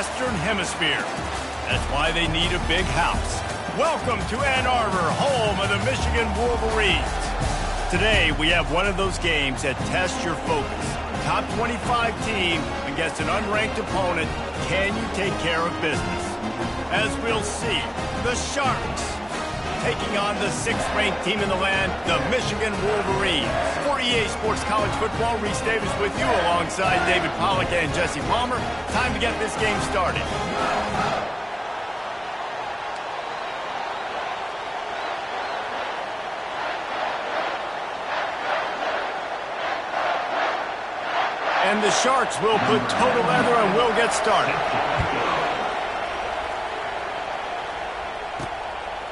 Western Hemisphere. That's why they need a big house. Welcome to Ann Arbor, home of the Michigan Wolverines. Today, we have one of those games that tests your focus. Top 25 team against an unranked opponent. Can you take care of business? As we'll see, the Sharks taking on the 6th-ranked team in the land, the Michigan Wolverines. For EA Sports College Football, Reese Davis with you alongside David Pollack and Jesse Palmer. Time to get this game started. And the Sharks will put total leather and will get started.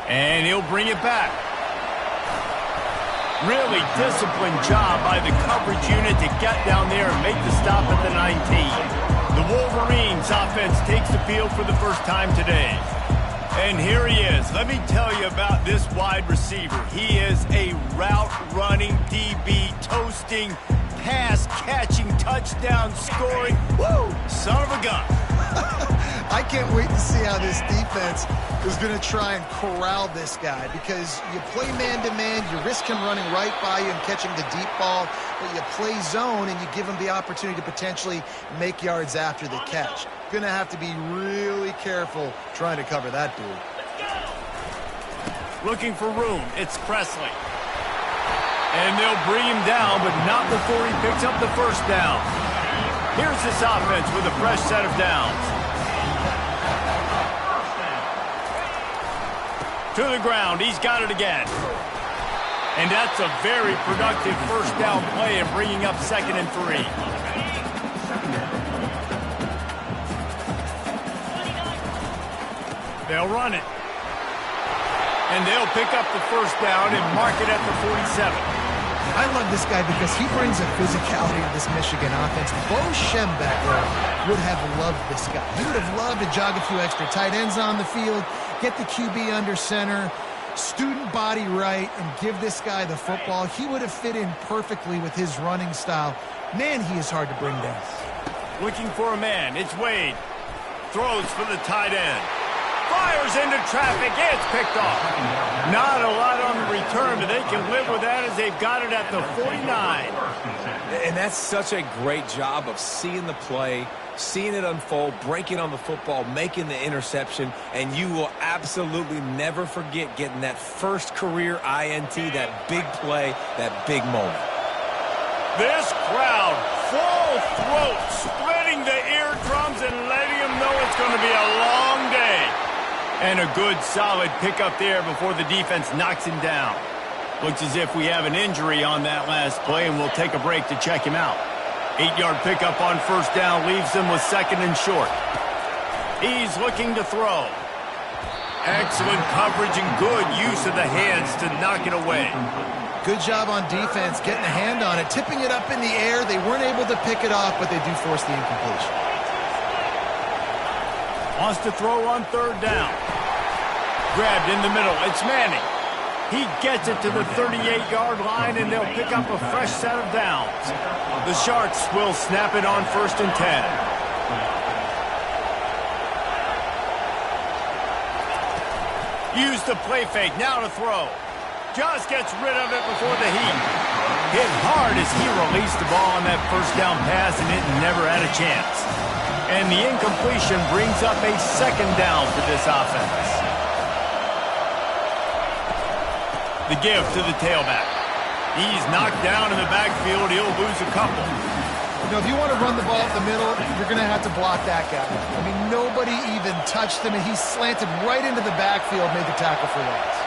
And he'll bring it back. Really disciplined job by the coverage unit to get down there and make the stop at the 19. The Wolverines offense takes the field for the first time today. And here he is. Let me tell you about this wide receiver. He is a route-running DB, toasting, pass-catching, touchdown-scoring, woo, son of a gun. I can't wait to see how this defense is going to try and corral this guy, because you play man-to-man, you risk him running right by you and catching the deep ball, but you play zone and you give him the opportunity to potentially make yards after the catch. Going to have to be really careful trying to cover that dude. Looking for room, it's Presley. And they'll bring him down, but not before he picks up the first down. Here's this offense with a fresh set of downs. To the ground, he's got it again. And that's a very productive first down play and bringing up 2nd and 3. They'll run it. And they'll pick up the first down and mark it at the 47. I love this guy because he brings a physicality to this Michigan offense. Bo Schembechler would have loved this guy. He would have loved to jog a few extra tight ends on the field, get the QB under center, student body right, and give this guy the football. He would have fit in perfectly with his running style. Man, he is hard to bring down. Looking for a man. It's Wade. Throws for the tight end. Fires into traffic. It's picked off. Not a lot on the return, but they can live with that as they've got it at the 49. And that's such a great job of seeing the play, seeing it unfold, breaking on the football, making the interception, and you will absolutely never forget getting that first career INT, that big play, that big moment. This crowd, full throat, splitting the eardrums and letting them know it's going to be a long day. And a good, solid pickup there before the defense knocks him down. Looks as if we have an injury on that last play, and we'll take a break to check him out. 8-yard pickup on first down leaves him with 2nd and short. He's looking to throw. Excellent coverage and good use of the hands to knock it away. Good job on defense, getting a hand on it, tipping it up in the air. They weren't able to pick it off, but they do force the incompletion. Wants to throw on 3rd down. Grabbed in the middle. It's Manning. He gets it to the 38-yard line, and they'll pick up a fresh set of downs. The Sharks will snap it on 1st and 10. Use the play fake. Now to throw. Just gets rid of it before the heat. Hit hard as he released the ball on that first down pass, and it never had a chance. And the incompletion brings up a 2nd down for this offense. The give to the tailback. He's knocked down in the backfield. He'll lose a couple. You know, if you want to run the ball up the middle, you're going to have to block that guy. I mean, nobody even touched him, and he slanted right into the backfield, made the tackle for loss.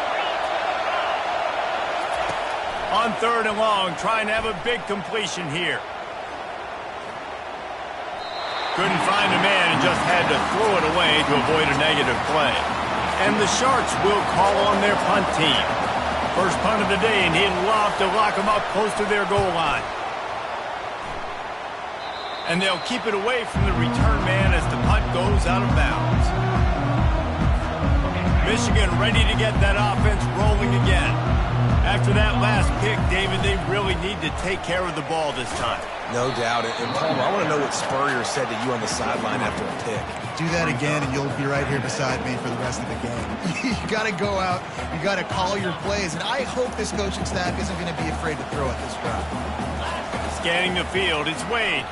On 3rd and long, trying to have a big completion here. Couldn't find a man and just had to throw it away to avoid a negative play. And the Sharks will call on their punt team. First punt of the day, and he'd love to lock them up close to their goal line. And they'll keep it away from the return man as the punt goes out of bounds. Michigan ready to get that offense rolling again. After that last pick, David, they really need to take care of the ball this time. No doubt. And Palmer, I want to know what Spurrier said to you on the sideline after a pick. Do that again, and you'll be right here beside me for the rest of the game. You got to go out. You got to call your plays, and I hope this coaching staff isn't going to be afraid to throw at this crowd. Scanning the field, it's Wade.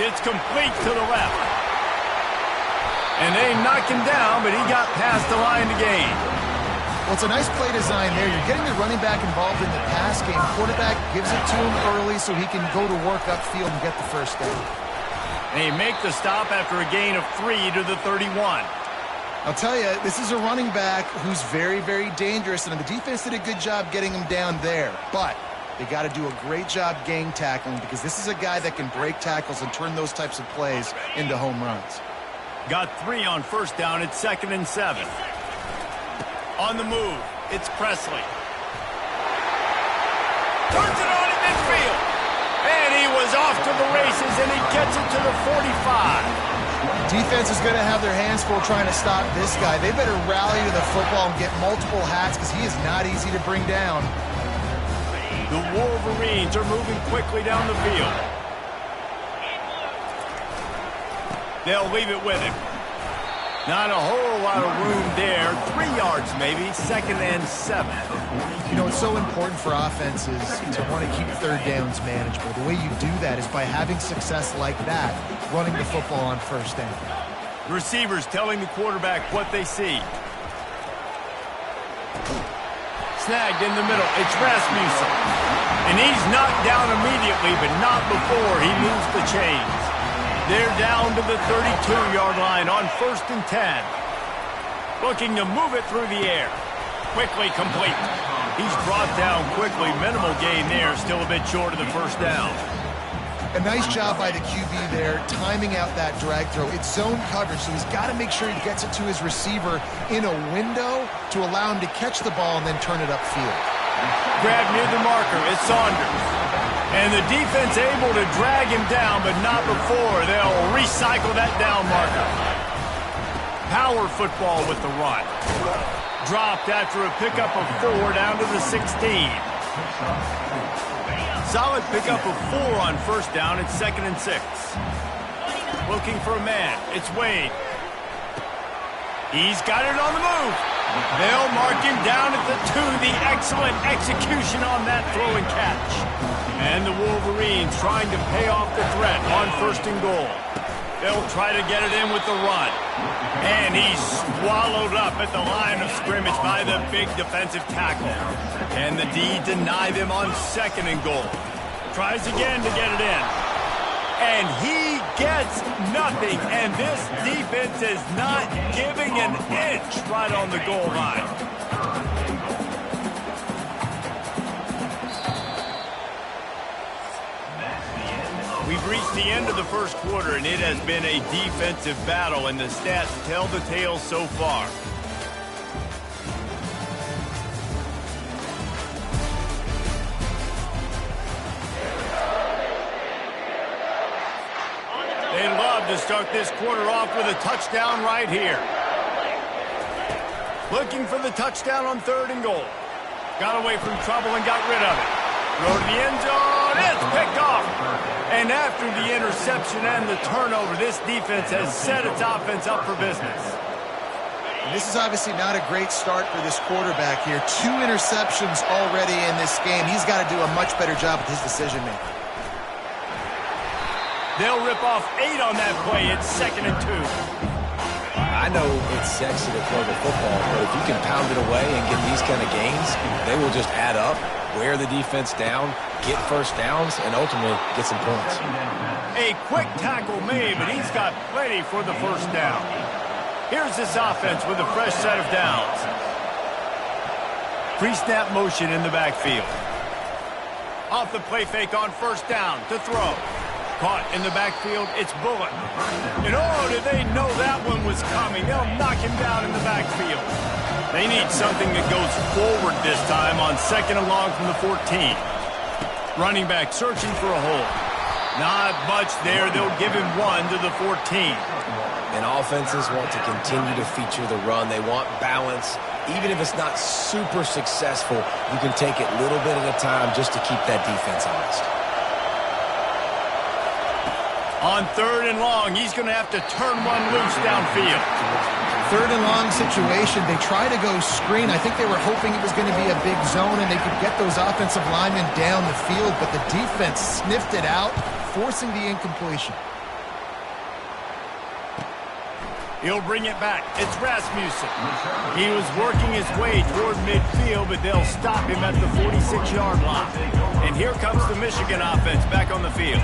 It's complete to the left. And they knock him down, but he got past the line to gain. Well, it's a nice play design there. You're getting the running back involved in the pass game. Quarterback gives it to him early so he can go to work upfield and get the first down. And he make the stop after a gain of 3 to the 31. I'll tell you, this is a running back who's very, very dangerous, and the defense did a good job getting him down there. But they got to do a great job gang tackling because this is a guy that can break tackles and turn those types of plays into home runs. Got 3 on first down. It's 2nd and 7. On the move, it's Presley. Turns it on in midfield. And he was off to the races, and he gets it to the 45. Defense is going to have their hands full trying to stop this guy. They better rally to the football and get multiple hats because he is not easy to bring down. The Wolverines are moving quickly down the field. They'll leave it with him. Not a whole lot of room there. 3 yards maybe, 2nd and 7. You know, it's so important for offenses to want to keep third downs manageable. The way you do that is by having success like that, running the football on first down. Receivers telling the quarterback what they see. Snagged in the middle. It's Rasmussen. And he's knocked down immediately, but not before he moves the chains. They're down to the 32-yard line on 1st and 10. Looking to move it through the air. Quickly complete. He's brought down quickly. Minimal gain there. Still a bit short of the first down. A nice job by the QB there, timing out that drag throw. It's zone coverage, so he's got to make sure he gets it to his receiver in a window to allow him to catch the ball and then turn it upfield. Grab near the marker. It's Saunders. And the defense able to drag him down, but not before they'll recycle that down marker. Power football with the run. Dropped after a pickup of 4 down to the 16. Solid pickup of 4 on first down. It's 2nd and 6. Looking for a man. It's Wade. He's got it on the move. They'll mark him down at the 2. The excellent execution on that throw and catch. And the Wolverines trying to pay off the threat on 1st and goal. They'll try to get it in with the run. And he's swallowed up at the line of scrimmage by the big defensive tackle. And the D deny them on 2nd and goal. Tries again to get it in. And he gets nothing. And this defense is not giving an inch right on the goal line. We've reached the end of the first quarter, and it has been a defensive battle, and the stats tell the tale so far. They'd love to start this quarter off with a touchdown right here. Looking for the touchdown on 3rd and goal. Got away from trouble and got rid of it. Throw to the end zone. It's picked off. And after the interception and the turnover, this defense has set its offense up for business. And this is obviously not a great start for this quarterback here. 2 interceptions already in this game. He's got to do a much better job with his decision-making. They'll rip off 8 on that play. It's 2nd and 2. I know it's sexy to throw the football, but if you can pound it away and get these kind of gains, they will just add up, wear the defense down, get first downs, and ultimately get some points. A quick tackle made, but he's got plenty for the first down. Here's this offense with a fresh set of downs. Pre-snap motion in the backfield. Off the play fake on first down to throw. Caught in the backfield, it's Bullock. And oh, did they know that one was coming? They'll knock him down in the backfield. They need something that goes forward this time on 2nd and long from the 14. Running back searching for a hole. Not much there. They'll give him 1 to the 14. And offenses want to continue to feature the run. They want balance, Even if it's not super successful, you can take it little bit at a time just to keep that defense honest. On 3rd and long, he's going to have to turn one loose downfield. 3rd and long situation. They try to go screen. I think they were hoping it was going to be a big zone and they could get those offensive linemen down the field, but the defense sniffed it out, forcing the incompletion. He'll bring it back. It's Rasmussen. He was working his way toward midfield, but they'll stop him at the 46-yard line. And here comes the Michigan offense back on the field.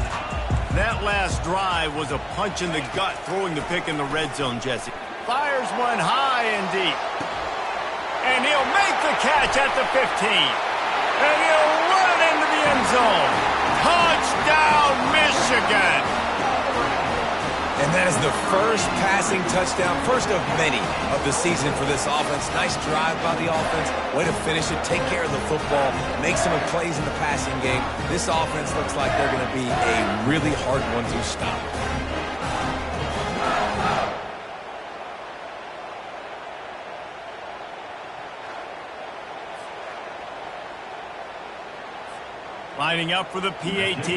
That last drive was a punch in the gut, throwing the pick in the red zone, Jesse. Fires one high and deep. And he'll make the catch at the 15. And he'll run it into the end zone. Touchdown, Michigan! And that is the first passing touchdown, first of many of the season for this offense. Nice drive by the offense. Way to finish it, take care of the football, make some plays in the passing game. This offense looks like they're going to be a really hard one to stop. Lining up for the PAT.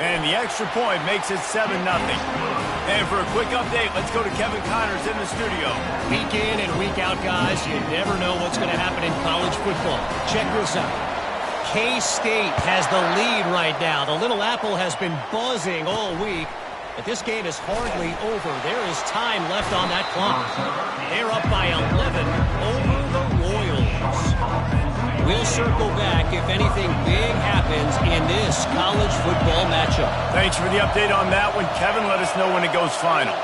And the extra point makes it 7-0. And for a quick update, let's go to Kevin Connors in the studio. Week in and week out, guys, you never know what's going to happen in college football. Check this out. K-State has the lead right now. The Little Apple has been buzzing all week, but this game is hardly over. There is time left on that clock. They're up by 11 over the Royals. We'll circle back if anything big happens in this college football matchup. Thanks for the update on that one, Kevin. Let us know when it goes final.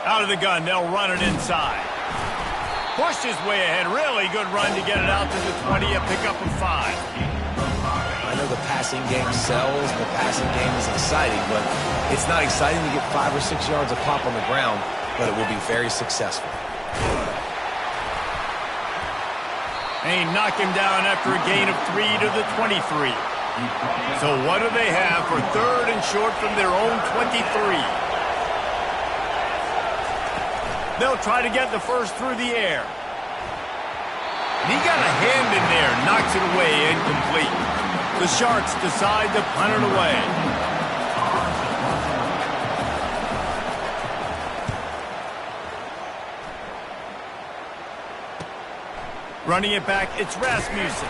Out of the gun, they'll run it inside. Pushed his way ahead. Really good run to get it out to the 20, a pickup of 5. I know the passing game sells, the passing game is exciting, but it's not exciting to get 5 or 6 yards of pop on the ground, but it will be very successful. They knock him down after a gain of 3 to the 23. So what do they have for 3rd and short from their own 23? They'll try to get the first through the air. And he got a hand in there, knocks it away, incomplete. The Sharks decide to punt it away. Running it back, it's Rasmussen.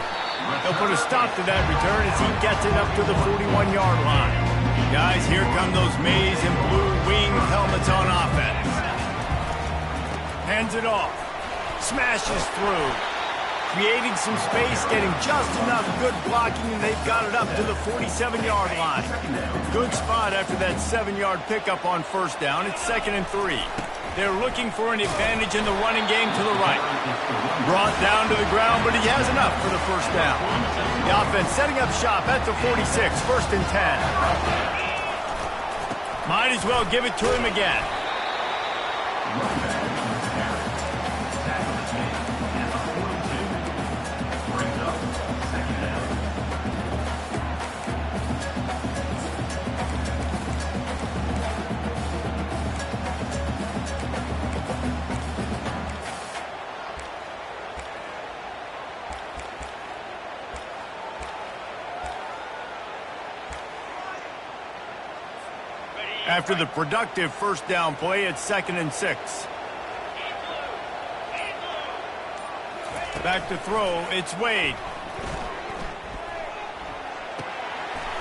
They'll put a stop to that return as he gets it up to the 41-yard line. Guys, here come those maize and blue winged helmets on offense. Hands it off. Smashes through. Creating some space, getting just enough good blocking, and they've got it up to the 47-yard line. Good spot after that 7-yard pickup on first down. It's 2nd and 3. They're looking for an advantage in the running game to the right. Brought down to the ground, but he has enough for the first down. The offense setting up shop at the 46, 1st and 10. Might as well give it to him again. After the productive first down play, it's 2nd and 6. Back to throw, it's Wade.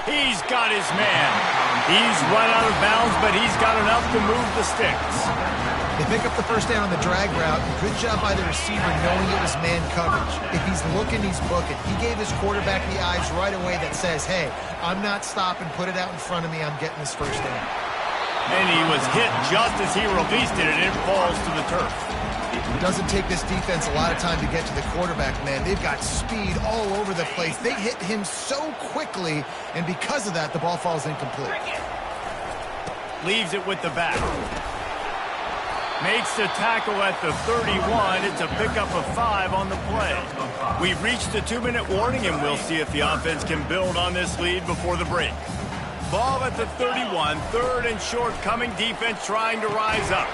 He's got his man. He's run out of bounds, but he's got enough to move the sticks. They pick up the first down on the drag route. Good job by the receiver knowing it was man coverage. If he's looking, he's booking. He gave his quarterback the eyes right away that says, hey, I'm not stopping. Put it out in front of me. I'm getting this first down. And he was hit just as he released it, and it falls to the turf. It doesn't take this defense a lot of time to get to the quarterback, man. They've got speed all over the place. They hit him so quickly, and because of that, the ball falls incomplete. Leaves it with the back. Makes the tackle at the 31. It's a pickup of 5 on the play. We've reached the 2-minute warning, and we'll see if the offense can build on this lead before the break. Ball at the 31, third and short, coming defense trying to rise up.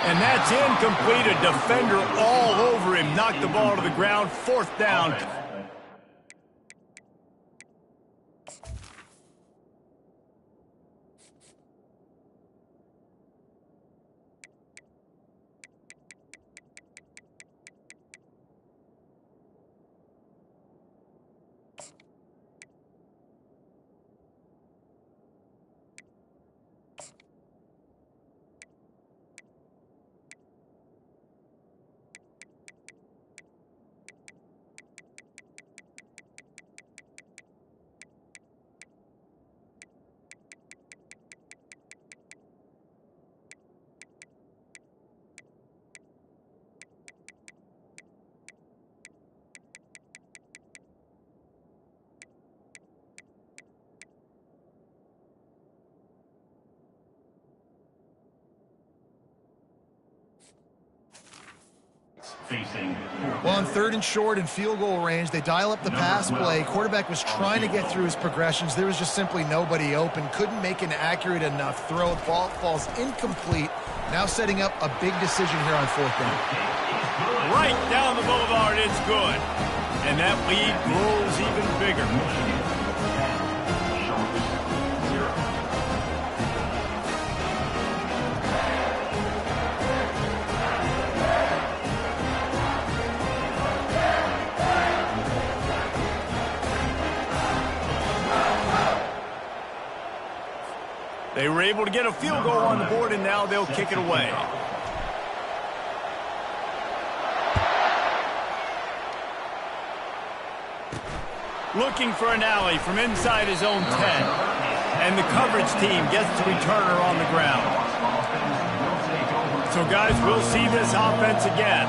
And that's incomplete. A defender all over him. Knocked the ball to the ground. Fourth down. Well, on third and short and field goal range, they dial up the pass play. Quarterback was trying to get through his progressions. There was just simply nobody open. Couldn't make an accurate enough throw. Ball falls incomplete. Now setting up a big decision here on fourth down. Right down the boulevard, it's good. And that lead grows even bigger. They were able to get a field goal on the board, and now they'll kick it away. Looking for an alley from inside his own 10. And the coverage team gets the returner on the ground. So, guys, we'll see this offense again.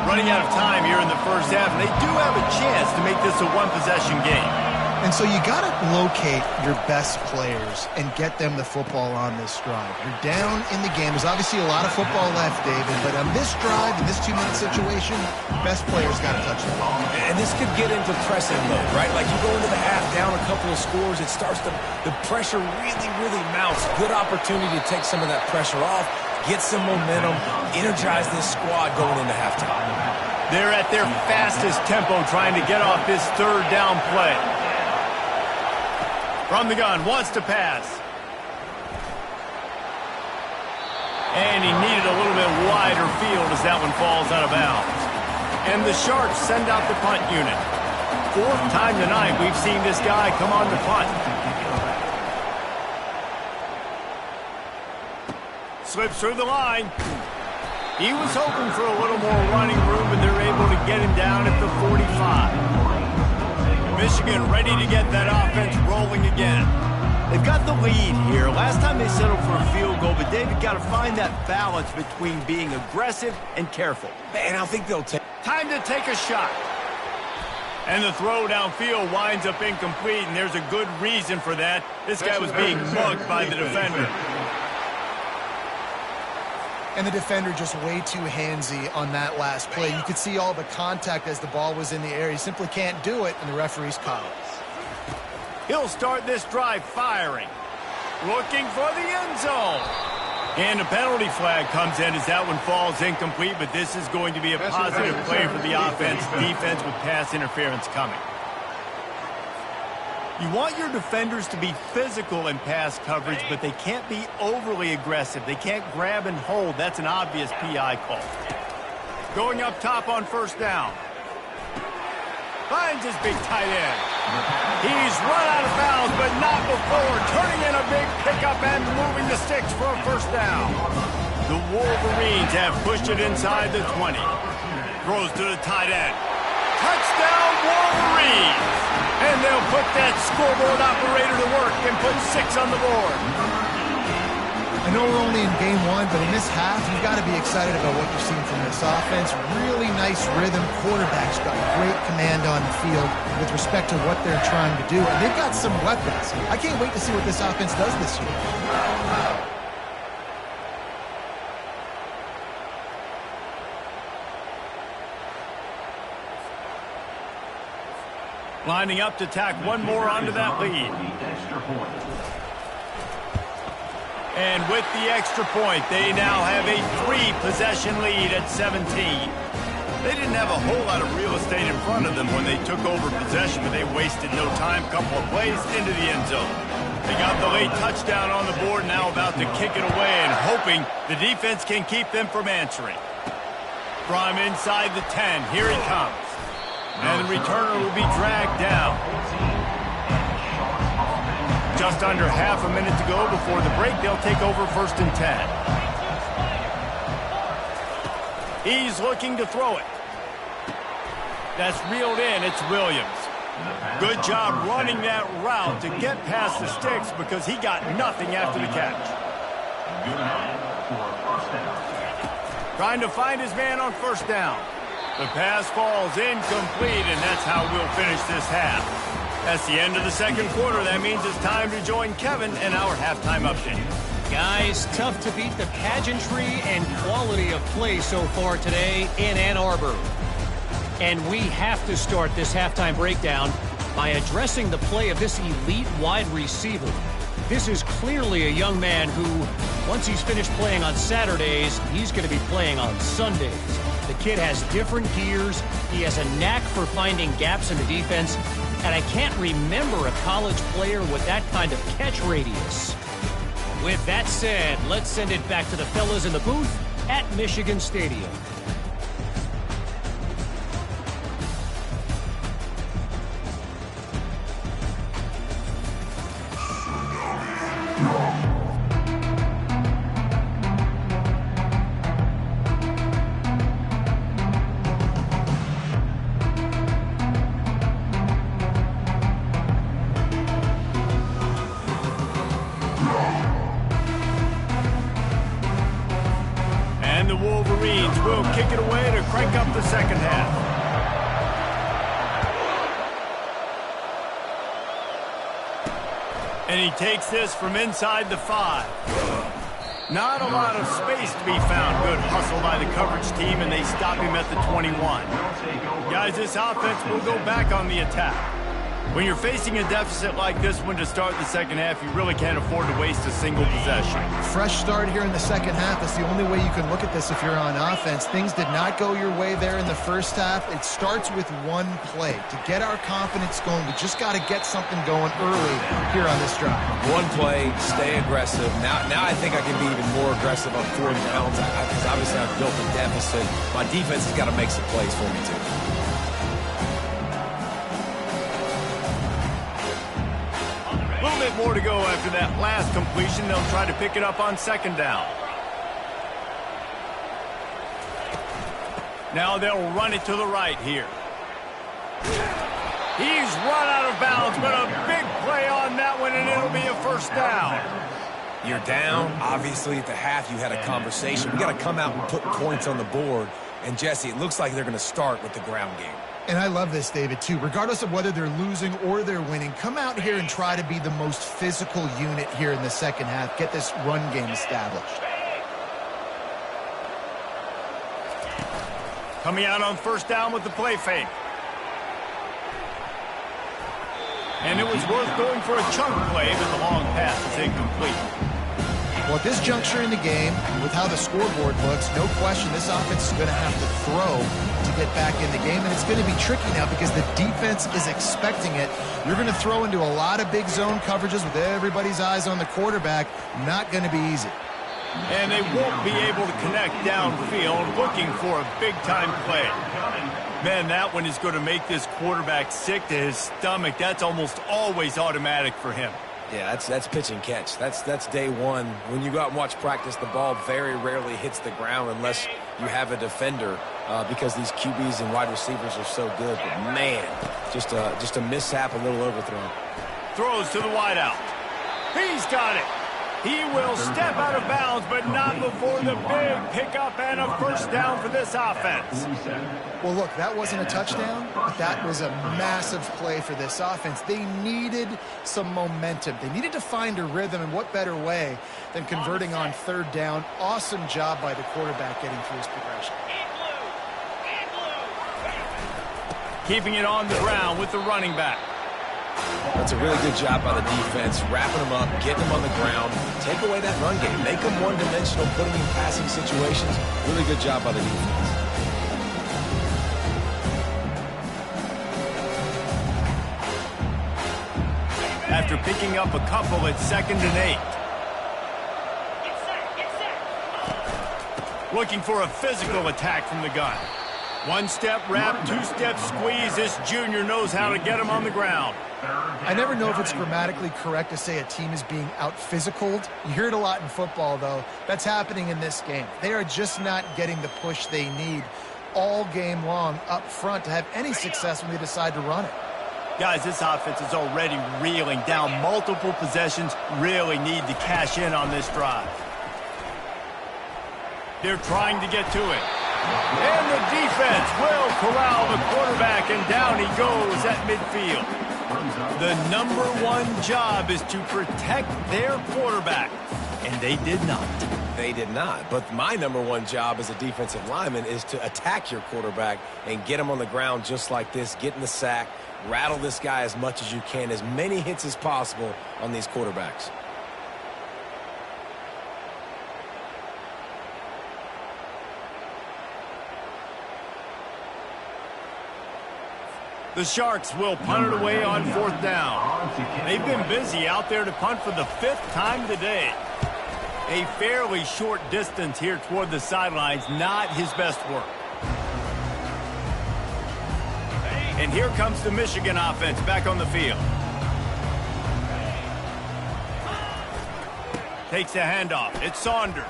Running out of time here in the first half, and they do have a chance to make this a one-possession game. And so you got to locate your best players and get them the football on this drive. You're down in the game. There's obviously a lot of football left, David, but on this drive, in this 2-minute situation, best players got to touch the ball. And this could get into pressing mode, right? Like you go into the half down a couple of scores, it starts to, the pressure really mounts. Good opportunity to take some of that pressure off, get some momentum, energize this squad going into halftime. They're at their fastest tempo trying to get off this third down play. From the gun, wants to pass. And he needed a little bit wider field as that one falls out of bounds. And the Sharks send out the punt unit. Fourth time tonight we've seen this guy come on the punt. Slips through the line. He was hoping for a little more running room, but they're able to get him down at the 45. Michigan ready to get that offense rolling again. They've got the lead here. Last time they settled for a field goal, but David got to find that balance between being aggressive and careful. Man, I think they'll take... Time to take a shot. And the throw downfield winds up incomplete, and there's a good reason for that. This guy was being mugged by the defender. And the defender just way too handsy on that last play. You could see all the contact as the ball was in the air. He simply can't do it, and the referee's caught it. He'll start this drive firing. Looking for the end zone. And a penalty flag comes in as that one falls incomplete, but this is going to be a positive play for the offense. Defense with pass interference coming. You want your defenders to be physical in pass coverage, but they can't be overly aggressive. They can't grab and hold. That's an obvious PI call. Going up top on first down. Finds his big tight end. He's run out of bounds, but not before. Turning in a big pickup and moving the sticks for a first down. The Wolverines have pushed it inside the 20. Throws to the tight end. Touchdown, Wolverines! And they'll put that scoreboard operator to work and put 6 on the board. I know we're only in game one, but in this half, you've got to be excited about what you've seen from this offense. Really nice rhythm. Quarterback's got great command on the field with respect to what they're trying to do. And they've got some weapons. I can't wait to see what this offense does this year. Lining up to tack one more onto that lead. And with the extra point, they now have a 3-possession lead at 17. They didn't have a whole lot of real estate in front of them when they took over possession, but they wasted no time. Couple of plays into the end zone. They got the late touchdown on the board, now about to kick it away and hoping the defense can keep them from answering. From inside the 10, here he comes. And the returner will be dragged down. Just under half a minute to go before the break. They'll take over 1st and 10. He's looking to throw it. That's reeled in. It's Williams. Good job running that route to get past the sticks because he got nothing after the catch. Trying to find his man on 1st down. The pass falls incomplete, and that's how we'll finish this half. That's the end of the 2nd quarter. That means it's time to join Kevin and our halftime update. Guys, tough to beat the pageantry and quality of play so far today in Ann Arbor. And we have to start this halftime breakdown by addressing the play of this elite wide receiver. This is clearly a young man who, once he's finished playing on Saturdays, he's going to be playing on Sundays. The kid has different gears. He has a knack for finding gaps in the defense. And I can't remember a college player with that kind of catch radius. With that said, let's send it back to the fellas in the booth at Michigan Stadium. And the Wolverines will kick it away to crank up the 2nd half. And he takes this from inside the 5. Not a lot of space to be found. Good hustle by the coverage team, and they stop him at the 21. Guys, this offense will go back on the attack. When you're facing a deficit like this one to start the 2nd half, you really can't afford to waste a single possession. Fresh start here in the 2nd half. That's the only way you can look at this if you're on offense. Things did not go your way there in the 1st half. It starts with one play. To get our confidence going, we just got to get something going early here on this drive. One play, stay aggressive. Now I think I can be even more aggressive on 4th downs because obviously I've built a deficit. My defense has got to make some plays for me too. A little bit more to go after that last completion. They'll try to pick it up on 2nd down. Now they'll run it to the right here. He's run out of bounds, but a big play on that one, and it'll be a 1st down. You're down. Obviously, at the half, you had a conversation. We got to come out and put points on the board. And, Jesse, it looks like they're going to start with the ground game. And I love this, David, too. Regardless of whether they're losing or they're winning, come out here and try to be the most physical unit here in the 2nd half. Get this run game established. Coming out on 1st down with the play fake. And it was worth going for a chunk play, but the long pass is incomplete. Well, at this juncture in the game, with how the scoreboard looks, no question this offense is going to have to throw to get back in the game, and it's going to be tricky now because the defense is expecting it. You're going to throw into a lot of big zone coverages with everybody's eyes on the quarterback. Not going to be easy. And they won't be able to connect downfield, looking for a big-time play. Man, that one is going to make this quarterback sick to his stomach. That's almost always automatic for him. Yeah, that's pitch and catch. That's day one. When you go out and watch practice, the ball very rarely hits the ground unless you have a defender because these QBs and wide receivers are so good. But, man, just a mishap, a little overthrown. Throws to the wideout. He's got it. He will step out of bounds, but not before the big pickup and a 1st down for this offense. Well, look, that wasn't a touchdown, but that was a massive play for this offense. They needed some momentum. They needed to find a rhythm, and what better way than converting on 3rd down. Awesome job by the quarterback getting through his progression. Keeping it on the ground with the running back. That's a really good job by the defense, wrapping them up, getting them on the ground, take away that run game, make them one-dimensional, put them in passing situations. Really good job by the defense. After picking up a couple, it's 2nd and 8. Looking for a physical attack from the gun. One-step wrap, two-step squeeze. This junior knows how to get him on the ground. I never know if it's grammatically correct to say a team is being out-physicaled. You hear it a lot in football, though. That's happening in this game. They are just not getting the push they need all game long up front to have any success when they decide to run it. Guys, this offense is already reeling down multiple possessions. Really need to cash in on this drive. They're trying to get to it. And the defense will corral the quarterback, and down he goes at midfield. The number one job is to protect their quarterback, and they did not. They did not. But my number one job as a defensive lineman is to attack your quarterback and get him on the ground just like this, get in the sack, rattle this guy as much as you can, as many hits as possible on these quarterbacks. The Sharks will punt it away on 4th down. They've been busy out there to punt for the 5th time today. A fairly short distance here toward the sidelines, not his best work. And here comes the Michigan offense back on the field. Takes the handoff. It's Saunders.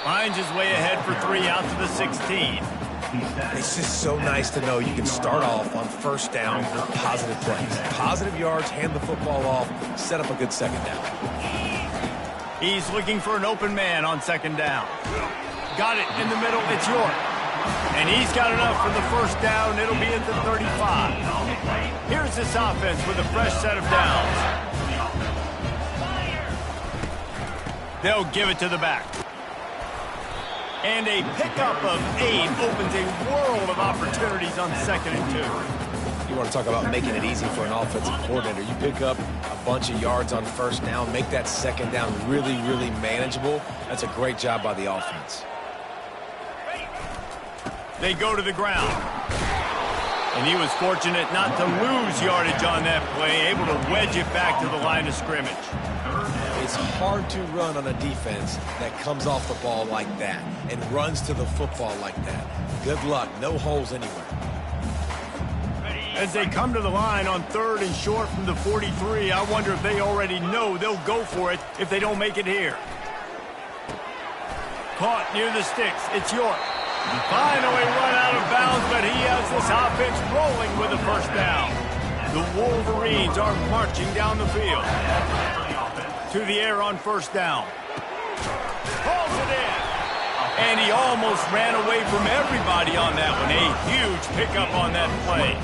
Finds his way ahead for 3 out to the 16. It's just so nice to know you can start off on 1st down with positive plays. Positive yards, hand the football off, set up a good 2nd down. He's looking for an open man on 2nd down. Got it in the middle. It's York. And he's got enough for the 1st down. It'll be at the 35. Here's this offense with a fresh set of downs. They'll give it to the back. And a pickup of 8 opens a world of opportunities on 2nd and 2. You want to talk about making it easy for an offensive coordinator. You pick up a bunch of yards on 1st down, make that 2nd down really, really manageable. That's a great job by the offense. They go to the ground. And he was fortunate not to lose yardage on that play, able to wedge it back to the line of scrimmage. It's hard to run on a defense that comes off the ball like that and runs to the football like that. Good luck. No holes anywhere. As they come to the line on 3rd and short from the 43, I wonder if they already know they'll go for it if they don't make it here. Caught near the sticks. It's York. Finally run out of bounds, but he has this offense rolling with a 1st down. The Wolverines are marching down the field. To the air on 1st down. Pulls it in. And he almost ran away from everybody on that one. A huge pickup on that play.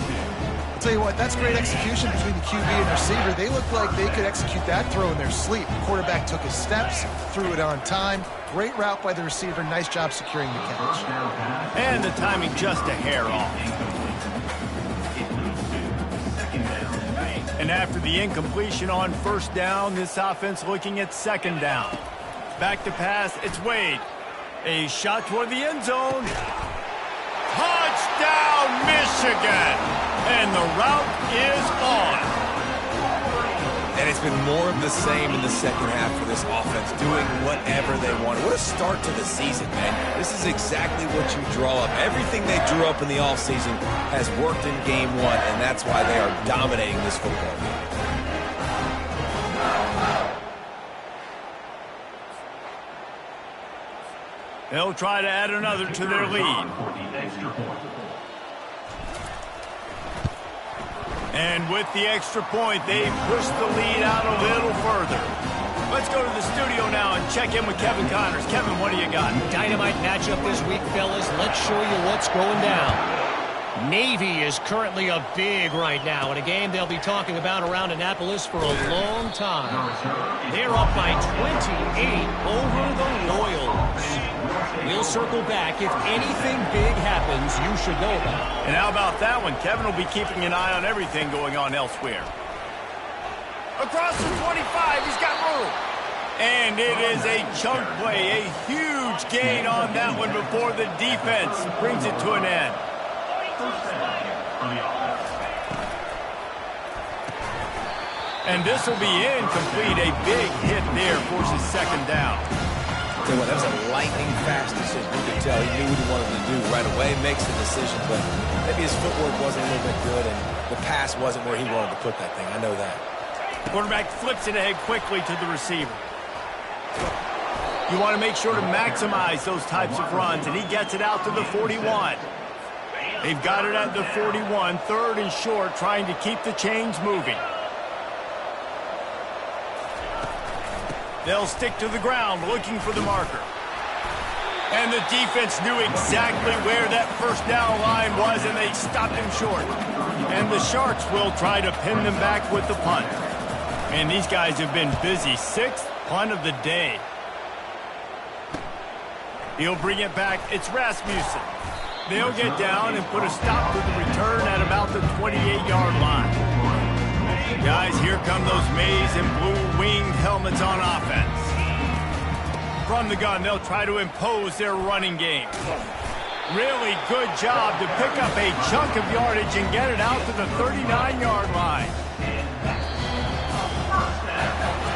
I'll tell you what, that's great execution between the QB and receiver. They looked like they could execute that throw in their sleep. The quarterback took his steps, threw it on time. Great route by the receiver. Nice job securing the catch. And the timing just a hair off. And after the incompletion on 1st down, this offense looking at 2nd down. Back to pass, it's Wade. A shot toward the end zone. Touchdown, Michigan! And the route is on. And it's been more of the same in the 2nd half for this offense, doing whatever they want. What a start to the season, man. This is exactly what you draw up. Everything they drew up in the offseason has worked in game 1, and that's why they are dominating this football game. They'll try to add another to their lead. And with the extra point, they've pushed the lead out a little further. Let's go to the studio now and check in with Kevin Connors. Kevin, what do you got? Dynamite matchup this week, fellas. Let's show you what's going down. Navy is currently up big right now in a game they'll be talking about around Annapolis for a long time. They're up by 28 over the Royals. We'll circle back. If anything big happens, you should know about it. And how about that one? Kevin will be keeping an eye on everything going on elsewhere. Across the 25, he's got room. And it is a chunk play, a huge gain on that one before the defense brings it to an end. And this will be incomplete. A big hit there forces second down. That was a lightning-fast decision. You could tell he knew what he wanted to do right away, makes the decision, but maybe his footwork wasn't a little bit good, and the pass wasn't where he wanted to put that thing. I know that. Quarterback flips it ahead quickly to the receiver. You want to make sure to maximize those types of runs, and he gets it out to the 41. They've got it at the 41, third and short, trying to keep the chains moving. They'll stick to the ground, looking for the marker. And the defense knew exactly where that first down line was, and they stopped him short. And the Sharks will try to pin them back with the punt. Man, these guys have been busy. Sixth punt of the day. He'll bring it back. It's Rasmussen. They'll get down and put a stop to the return at about the 28-yard line. Guys, here come those maize and blue winged helmets on offense. From the gun, they'll try to impose their running game. Really good job to pick up a chunk of yardage and get it out to the 39-yard line.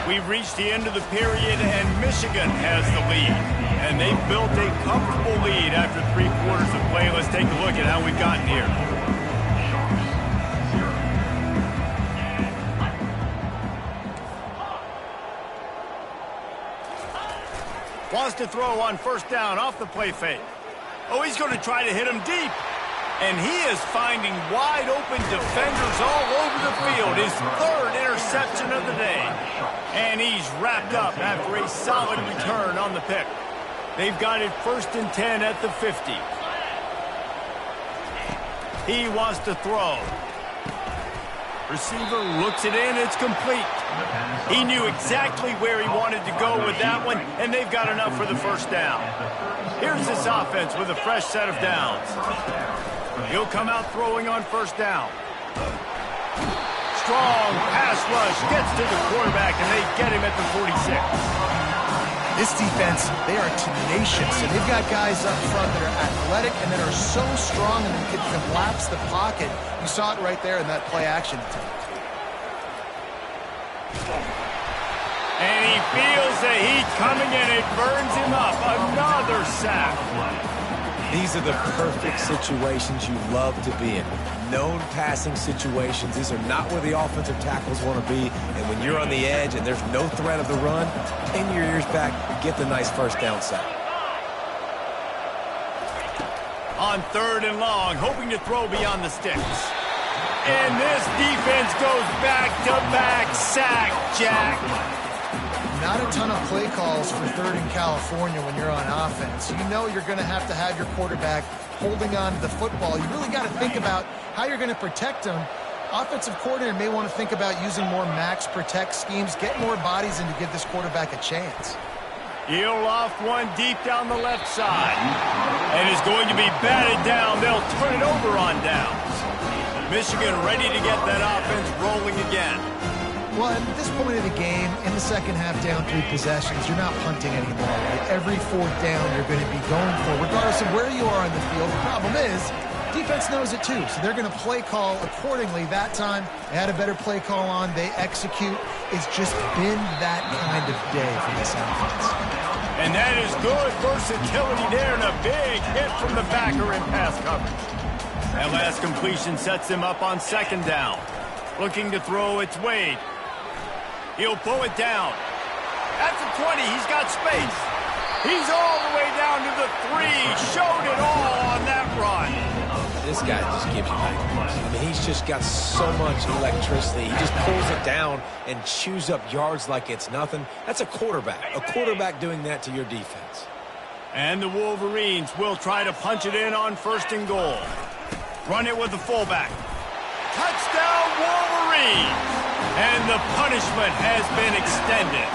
We've reached the end of the period, and Michigan has the lead. And they've built a comfortable lead after 3 quarters of play. Let's take a look at how we've gotten here. Wants to throw on first down off the play fake. Oh, he's going to try to hit him deep. And he is finding wide open defenders all over the field. His third interception of the day. And he's wrapped up after a solid return on the pick. They've got it 1st and 10 at the 50. He wants to throw. Receiver looks it in. It's complete. He knew exactly where he wanted to go with that one, and they've got enough for the first down. Here's this offense with a fresh set of downs. He'll come out throwing on first down. Strong pass rush gets to the quarterback, and they get him at the 46. This defense, they are tenacious, and they've got guys up front that are athletic and that are so strong and can collapse the pocket. You saw it right there in that play-action attempt. And he feels the heat coming, and it burns him up. Another sack. These are the perfect situations you love to be in. Known passing situations. These are not where the offensive tackles want to be. And when you're on the edge and there's no threat of the run, pin your ears back, get the nice first down sack. On 3rd and long, hoping to throw beyond the sticks. And this defense goes back-to-back sack, Jack. Not a ton of play calls for 3rd and California when you're on offense. You know you're going to have your quarterback holding on to the football. You really got to think about how you're going to protect him. Offensive coordinator may want to think about using more max protect schemes, get more bodies in to give this quarterback a chance. He'll loft one deep down the left side. And is going to be batted down. They'll turn it over on downs. Michigan ready to get that offense rolling again. Well, at this point of the game, in the second half, down 3 possessions, you're not punting anymore, right? Every 4th down you're going to be going for, regardless of where you are on the field. The problem is, defense knows it too, so they're going to play call accordingly. That time, they had a better play call on. They execute. It's just been that kind of day for this offense. And that is good versatility there, and a big hit from the backer in pass coverage. That last completion sets them up on 2nd down. Looking to throw, it's Wade. He'll pull it down. At the 20, he's got space. He's all the way down to the 3. Showed it all on that run. This guy just gives you nightmares. I mean, he's just got so much electricity. He just pulls it down and chews up yards like it's nothing. That's a quarterback doing that to your defense. And the Wolverines will try to punch it in on 1st and goal. Run it with the fullback. Touchdown, Wolverines! And the punishment has been extended.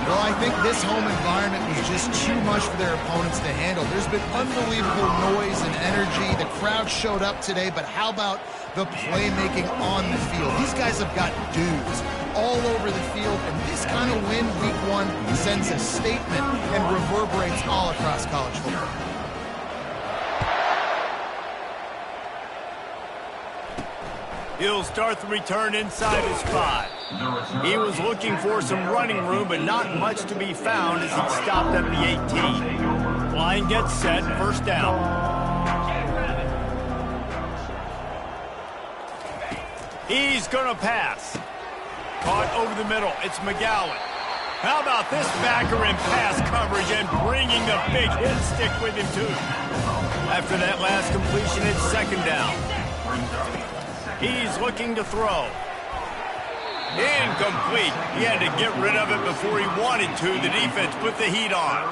Well, I think this home environment was just too much for their opponents to handle. There's been unbelievable noise and energy. The crowd showed up today, but how about the playmaking on the field? These guys have got dudes all over the field, and this kind of win week one sends a statement and reverberates all across college football. He'll start the return inside his 5. He was looking for some running room, but not much to be found as he stopped at the 18. Line gets set, first down. He's going to pass. Caught over the middle. It's McGowan. How about this backer in pass coverage and bringing the big hit stick with him, too. After that last completion, it's second down. He's looking to throw. Incomplete. He had to get rid of it before he wanted to. The defense put the heat on.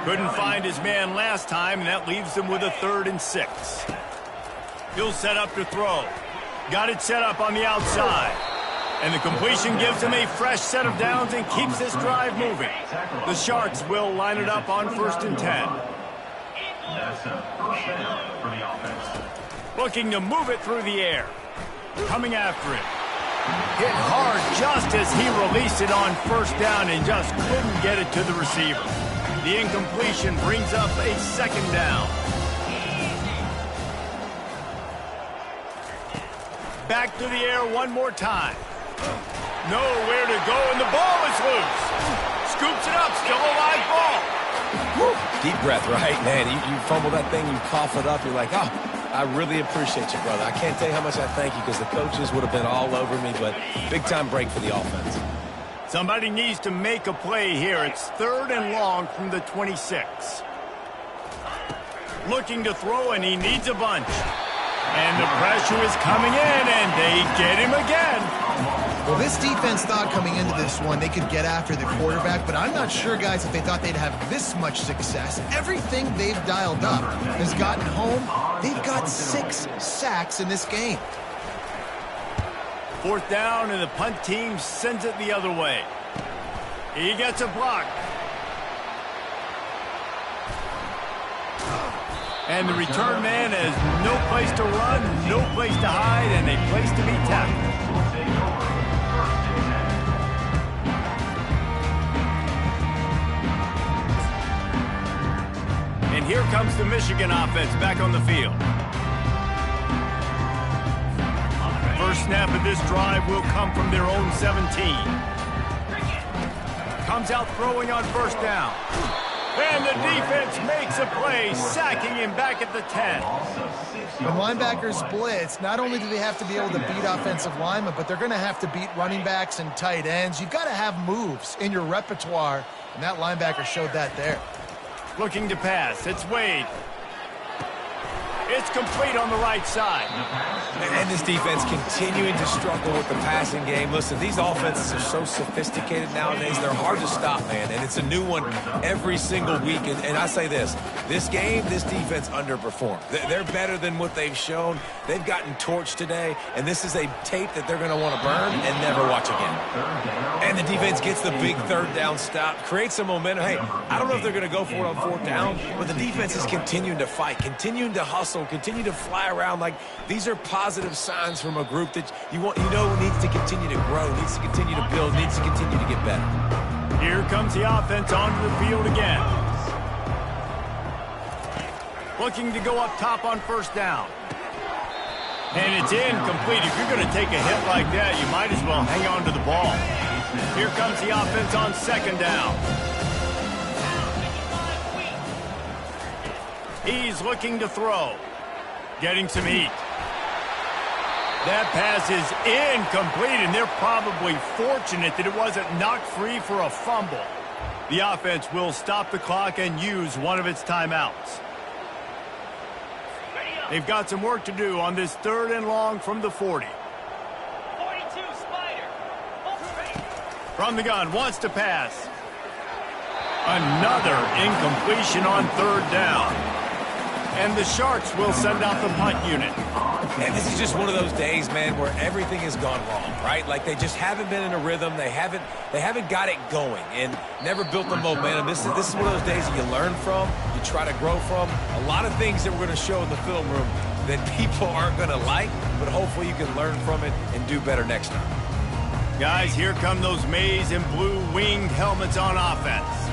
Couldn't find his man last time, and that leaves him with a 3rd and 6. He'll set up to throw. Got it set up on the outside. And the completion gives him a fresh set of downs and keeps this drive moving. The Sharks will line it up on 1st and 10. Looking to move it through the air. Coming after it. Hit hard just as he released it on 1st down and just couldn't get it to the receiver. The incompletion brings up a 2nd down. Back to the air one more time. Nowhere to go, and the ball is loose. Scoops it up, still a live ball. Woo. Deep breath, right? Man, you fumble that thing, you cough it up, you're like, oh, I really appreciate you, brother. I can't tell you how much I thank you because the coaches would have been all over me, but big-time break for the offense. Somebody needs to make a play here. It's 3rd and long from the 26. Looking to throw, and he needs a bunch. And the pressure is coming in, and they get him again. Well, this defense thought coming into this one they could get after the quarterback, but I'm not sure, guys, if they thought they'd have this much success. Everything they've dialed up has gotten home. They've got 6 sacks in this game. 4th down, and the punt team sends it the other way. He gets a block. And the return man has no place to run, no place to hide, and a place to be tackled. And here comes the Michigan offense back on the field. First snap of this drive will come from their own 17. Comes out throwing on 1st down. And the defense makes a play, sacking him back at the 10. When linebackers blitz, not only do they have to be able to beat offensive linemen, but they're going to have to beat running backs and tight ends. You've got to have moves in your repertoire, and that linebacker showed that there. Looking to pass. It's Wade. It's complete on the right side. And this defense continuing to struggle with the passing game. Listen, these offenses are so sophisticated nowadays. They're hard to stop, man. And it's a new one every single week. And I say this game, this defense underperformed. They're better than what they've shown. They've gotten torched today. And this is a tape that they're going to want to burn and never watch again. And the defense gets the big 3rd down stop. Creates some momentum. Hey, I don't know if they're going to go for it on 4th down, but the defense is continuing to fight, continuing to hustle, continue to fly around. Like, these are positive signs from a group that you know needs to continue to grow, needs to continue to build, needs to continue to get better. Here comes the offense onto the field again. Looking to go up top on 1st down. And it's incomplete. If you're going to take a hit like that, you might as well hang on to the ball. Here comes the offense on 2nd down. He's looking to throw. Getting some heat. That pass is incomplete, and they're probably fortunate that it wasn't knocked free for a fumble. The offense will stop the clock and use one of its timeouts. They've got some work to do on this 3rd and long from the 40. 42, Spider. From the gun, wants to pass. Another incompletion on 3rd down. And the Sharks will send out the punt unit. And this is just one of those days, man, where everything has gone wrong, right? Like they just haven't been in a rhythm. They haven't got it going and never built the momentum. This is one of those days that you learn from, you try to grow from. A lot of things that we're going to show in the film room that people aren't going to like, but hopefully you can learn from it and do better next time. Guys, here come those maize and blue winged helmets on offense.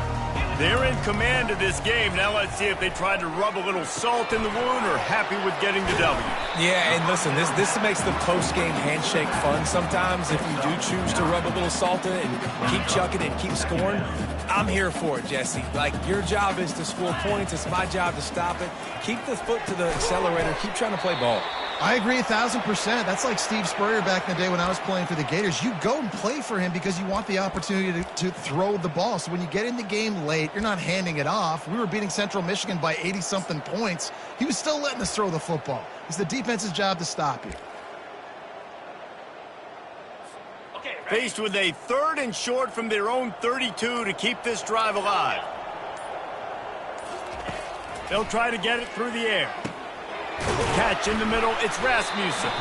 They're in command of this game. Now let's see if they try to rub a little salt in the wound or happy with getting the W. Yeah, and listen, this makes the post-game handshake fun sometimes if you do choose to rub a little salt in it and keep chucking and keep scoring. I'm here for it, Jesse. Like, your job is to score points. It's my job to stop it. Keep the foot to the accelerator. Keep trying to play ball. I agree 1,000%. That's like Steve Spurrier back in the day when I was playing for the Gators. You go and play for him because you want the opportunity to throw the ball. So when you get in the game late, you're not handing it off. We were beating Central Michigan by 80-something points. He was still letting us throw the football. It's the defense's job to stop you. Faced with a 3rd and short from their own 32 to keep this drive alive. They'll try to get it through the air. Catch in the middle, it's Rasmussen.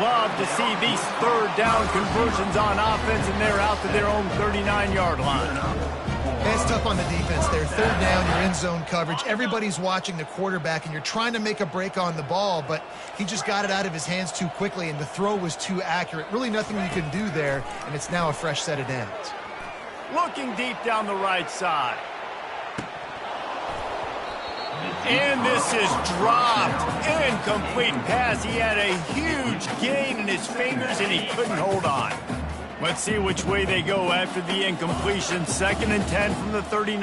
Love to see these 3rd down conversions on offense, and they're out to their own 39-yard line. It's tough on the defense there. 3rd down, you're in zone coverage. Everybody's watching the quarterback, and you're trying to make a break on the ball, but he just got it out of his hands too quickly, and the throw was too accurate. Really nothing you can do there, and it's now a fresh set of downs. Looking deep down the right side. And this is dropped. Incomplete pass. He had a huge gain in his fingers, and he couldn't hold on. Let's see which way they go after the incompletion. 2nd and 10 from the 39.